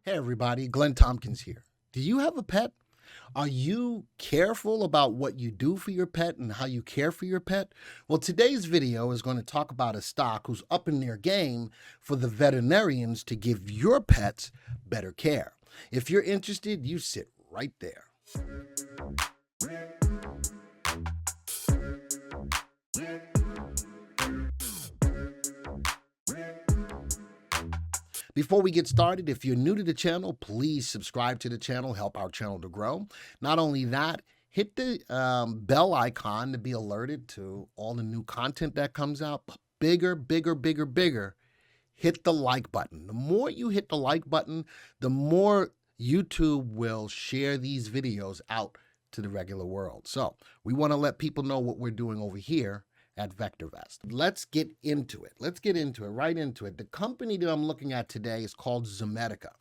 Hey everybody, Glenn Tompkins here. Do you have a pet? Are you careful about what you do for your pet and how you care for your pet? Well, today's video is going to talk about a stock who's up in their game for the veterinarians to give your pets better care. If you're interested, you sit right there. Before we get started, if you're new to the channel, please subscribe to the channel, help our channel to grow. Not only that, hit the bell icon to be alerted to all the new content that comes out. But bigger, hit the like button. The more you hit the like button, the more YouTube will share these videos out to the regular world. So we want to let people know what we're doing over here at VectorVest. Let's get into it. Right into it. The company that I'm looking at today is called Zomedica.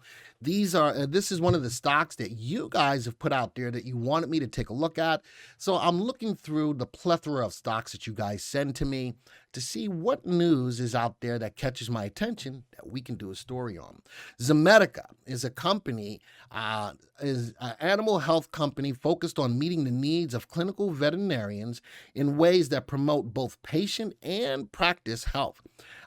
This is one of the stocks that you guys have put out there that you wanted me to take a look at. So I'm looking through the plethora of stocks that you guys send to me to see what news is out there that catches my attention that we can do a story on. Zomedica is a company, is an animal health company focused on meeting the needs of clinical veterinarians in ways that promote both patient and practice health.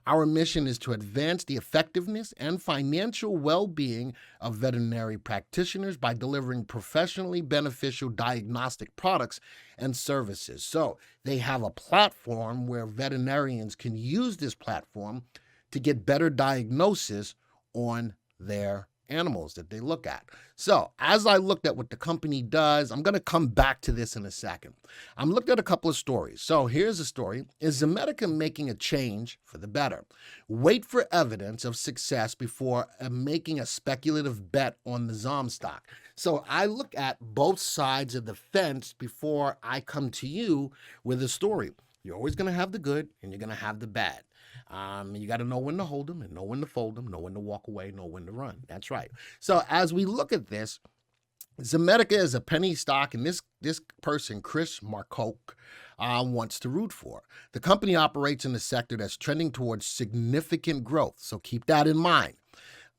Our mission is to advance the effectiveness and financial well-being of veterinary practitioners by delivering professionally beneficial diagnostic products and services. So they have a platform where veterinarians can use this platform to get better diagnosis on their animals that they look at. So as I looked at what the company does, I'm going to come back to this in a second. I'm looked at a couple of stories. So here's a story. Is Zomedica making a change for the better? Wait for evidence of success before making a speculative bet on the ZOM stock. So I look at both sides of the fence before I come to you with a story. You're always going to have the good and you're going to have the bad. You got to know when to hold them and know when to fold them, know when to walk away, know when to run. That's right. So as we look at this, Zomedica is a penny stock, and this person, Chris Marcoke, wants to root for. The company operates in a sector that's trending towards significant growth, so keep that in mind,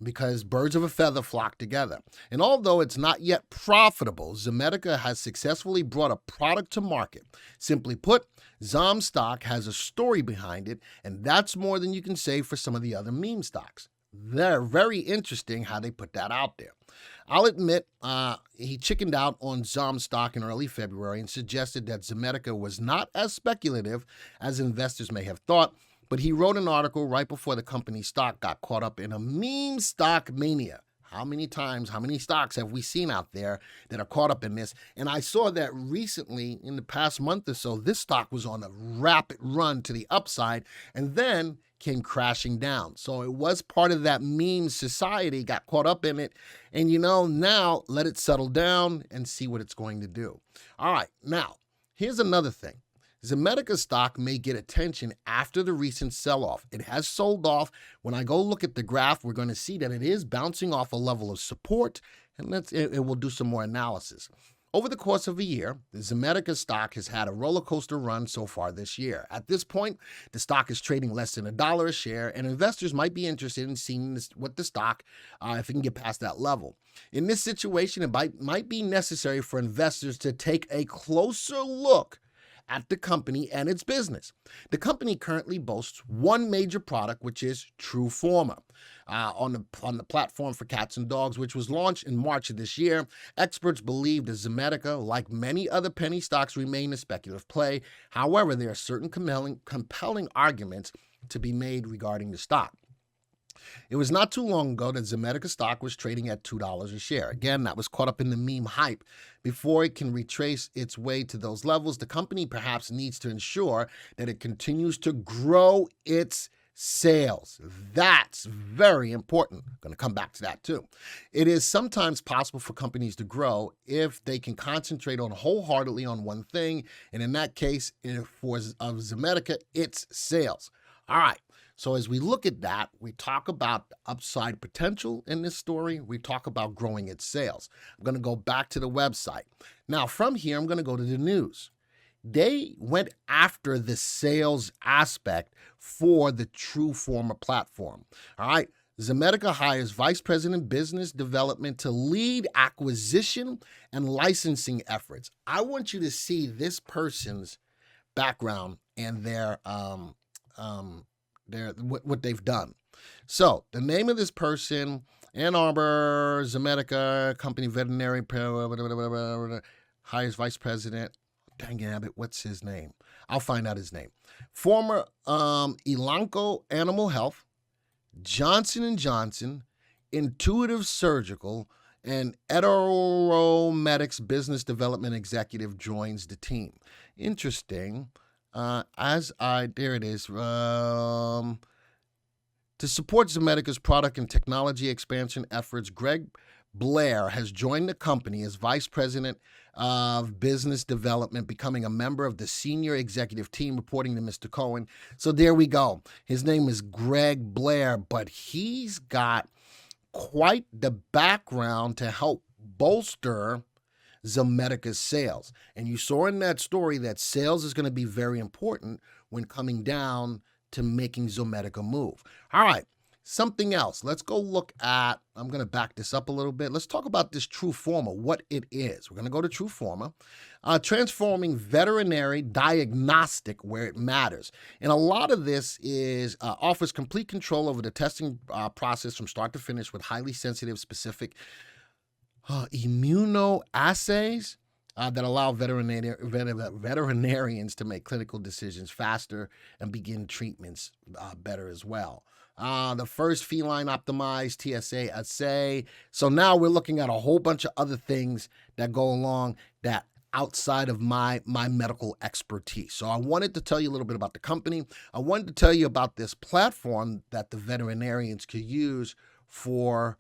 because birds of a feather flock together. And although it's not yet profitable, Zomedica has successfully brought a product to market. Simply put, zomstock has a story behind it, and that's more than you can say for some of the other meme stocks. They're very interesting how they put that out there. I'll admit, he chickened out on zomstock in early February and suggested that Zomedica was not as speculative as investors may have thought, but he wrote an article right before the company's stock got caught up in a meme stock mania. How many times, how many stocks have we seen out there that are caught up in this? And I saw that recently, in the past month or so, this stock was on a rapid run to the upside and then came crashing down. So it was part of that meme society, got caught up in it. And now let it settle down and see what it's going to do. All right, now, here's another thing. Zomedica stock may get attention after the recent sell-off. It has sold off. When I go look at the graph, we're going to see that it is bouncing off a level of support, and we'll do some more analysis. Over the course of a year, the Zomedica stock has had a roller coaster run so far this year. At this point, the stock is trading less than $1 a share, and investors might be interested in seeing what the stock, if it can get past that level. In this situation, it might be necessary for investors to take a closer look at the company and its business. The company currently boasts one major product, which is Trueforma, on the platform for cats and dogs, which was launched in March of this year. Experts believe that Zomedica, like many other penny stocks, remain a speculative play. However, there are certain compelling arguments to be made regarding the stock. It was not too long ago that Zomedica stock was trading at $2 a share. Again, that was caught up in the meme hype. Before it can retrace its way to those levels, the company perhaps needs to ensure that it continues to grow its sales. That's very important. I'm going to come back to that too. It is sometimes possible for companies to grow if they can concentrate wholeheartedly on one thing. And in that case, for Zomedica, it's sales. All right. So as we look at that, we talk about the upside potential in this story. We talk about growing its sales. I'm going to go back to the website. Now, from here, I'm going to go to the news. They went after the sales aspect for the Trueforma platform. All right. Zomedica hires Vice President Business Development to lead acquisition and licensing efforts. I want you to see this person's background and what they've done. So the name of this person, Ann Arbor, Zomedica, company veterinary, hires Vice President. Dang it, what's his name? I'll find out his name. Former Elanco Animal Health, Johnson & Johnson, Intuitive Surgical, and Eteromedics Business Development Executive joins the team. Interesting. There it is. To support Zomedica's product and technology expansion efforts, Greg Blair has joined the company as Vice President of Business Development, becoming a member of the senior executive team, reporting to Mr. Cohen. So there we go. His name is Greg Blair, but he's got quite the background to help bolster Zomedica's sales. And you saw in that story that sales is going to be very important when coming down to making Zomedica move. All right. Something else. Let's go look at, I'm going to back this up a little bit. Let's talk about this TRUFORMA, what it is. We're going to go to TRUFORMA, transforming veterinary diagnostic where it matters. And a lot of this is offers complete control over the testing process from start to finish with highly sensitive, specific immunoassays that allow veterinarians to make clinical decisions faster and begin treatments better as well. The first feline optimized TSA assay. So now we're looking at a whole bunch of other things that go along that outside of my medical expertise. So I wanted to tell you a little bit about the company. I wanted to tell you about this platform that the veterinarians could use for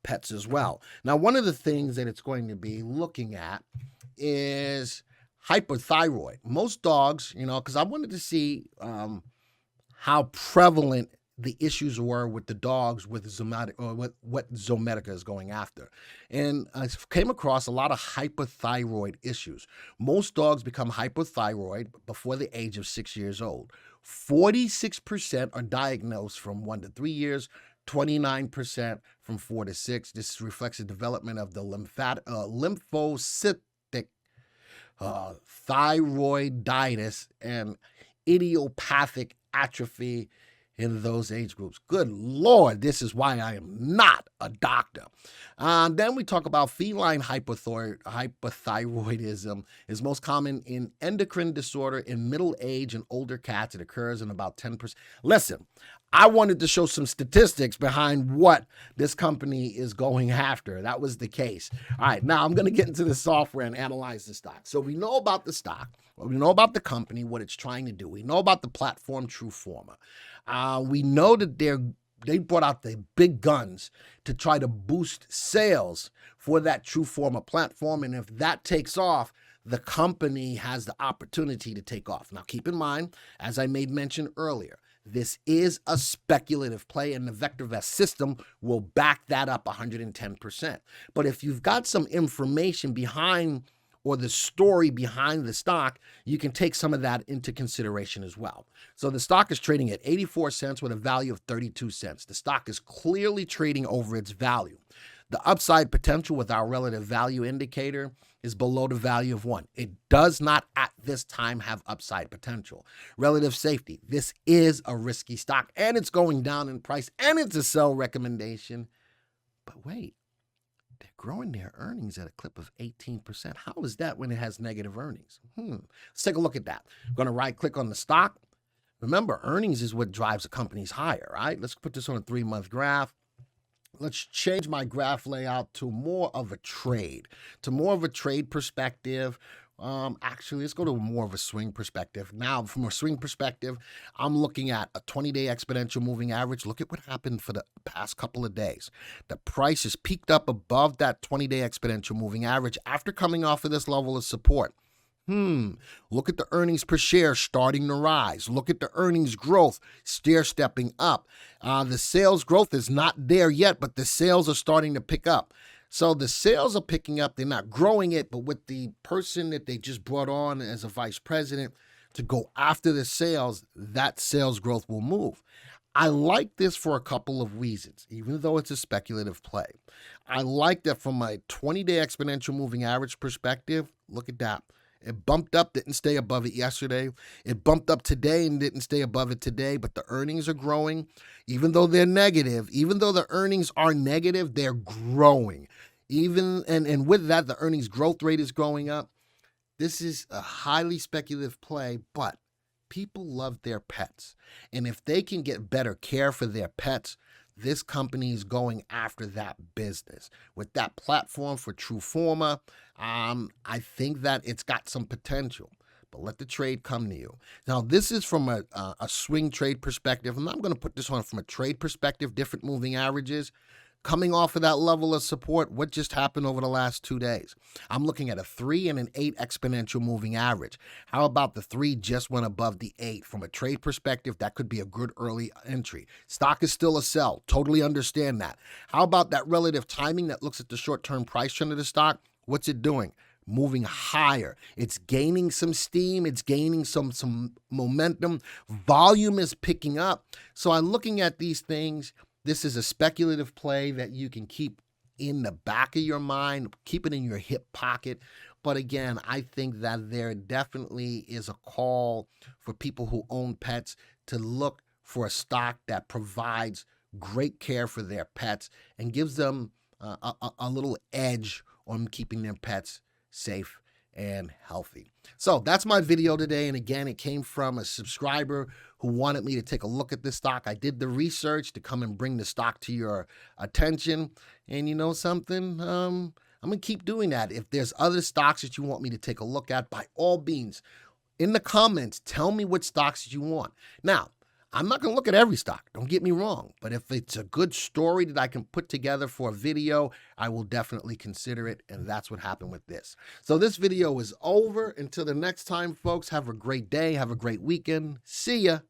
pets as well. Now, one of the things that it's going to be looking at is hypothyroid. Most dogs, because I wanted to see how prevalent the issues were with the dogs with Zomedica, or what Zomedica is going after. And I came across a lot of hypothyroid issues. Most dogs become hypothyroid before the age of 6 years old. 46% are diagnosed from 1 to 3 years, 29% from 4 to 6. This reflects the development of the lymphocytic thyroiditis and idiopathic atrophy in those age groups. Good Lord, this is why I am not a doctor. Then we talk about feline hypothyroidism is most common in endocrine disorder in middle age and older cats. It occurs in about 10%. Listen, I wanted to show some statistics behind what this company is going after. That was the case. All right, now I'm going to get into the software and analyze the stock. So we know about the stock. We know about the company, what it's trying to do. We know about the platform TRUFORMA. We know that they brought out the big guns to try to boost sales for that TRUFORMA platform. And if that takes off, the company has the opportunity to take off. Now, keep in mind, as I made mention earlier, this is a speculative play, and the VectorVest system will back that up 110%. But if you've got some information behind or the story behind the stock, you can take some of that into consideration as well. So the stock is trading at 84 cents with a value of 32 cents. The stock is clearly trading over its value. The upside potential with our relative value indicator is below the value of 1. It does not at this time have upside potential. Relative safety. This is a risky stock and it's going down in price and it's a sell recommendation. But wait, they're growing their earnings at a clip of 18%. How is that when it has negative earnings? Let's take a look at that. I'm going to right click on the stock. Remember, earnings is what drives the companies higher, right? Let's put this on a 3-month graph. Let's change my graph layout to more of a trade, perspective. Actually, let's go to more of a swing perspective. Now, from a swing perspective, I'm looking at a 20-day exponential moving average. Look at what happened for the past couple of days. The price has peaked up above that 20-day exponential moving average after coming off of this level of support. Look at the earnings per share starting to rise. Look at the earnings growth stair-stepping up. The sales growth is not there yet, but the sales are starting to pick up. So the sales are picking up. They're not growing it, but with the person that they just brought on as a vice president to go after the sales, that sales growth will move. I like this for a couple of reasons, even though it's a speculative play. I like that from a 20-day exponential moving average perspective. Look at that. It bumped up, didn't stay above it yesterday. It bumped up today and didn't stay above it today, but the earnings are growing. Even though they're negative, even though the earnings are negative, they're growing. And with that, the earnings growth rate is going up. This is a highly speculative play, but people love their pets. And if they can get better care for their pets, this company is going after that business. With that platform for Trueforma, I think that it's got some potential. But let the trade come to you. Now, this is from a swing trade perspective. And I'm going to put this on from a trade perspective, different moving averages. Coming off of that level of support, what just happened over the last 2 days? I'm looking at a 3 and an 8 exponential moving average. How about the 3 just went above the 8? From a trade perspective, that could be a good early entry. Stock is still a sell. Totally understand that. How about that relative timing that looks at the short-term price trend of the stock? What's it doing? Moving higher. It's gaining some steam. It's gaining some momentum. Volume is picking up. So I'm looking at these things. This is a speculative play that you can keep in the back of your mind, keep it in your hip pocket. But again, I think that there definitely is a call for people who own pets to look for a stock that provides great care for their pets and gives them a little edge on keeping their pets safe and healthy. So that's my video today. And again, it came from a subscriber who wanted me to take a look at this stock. I did the research to come and bring the stock to your attention. And you know something? I'm going to keep doing that. If there's other stocks that you want me to take a look at, by all means, in the comments, tell me what stocks you want. Now, I'm not going to look at every stock, don't get me wrong, but if it's a good story that I can put together for a video, I will definitely consider it, and that's what happened with this. So this video is over. Until the next time, folks, have a great day, have a great weekend. See ya.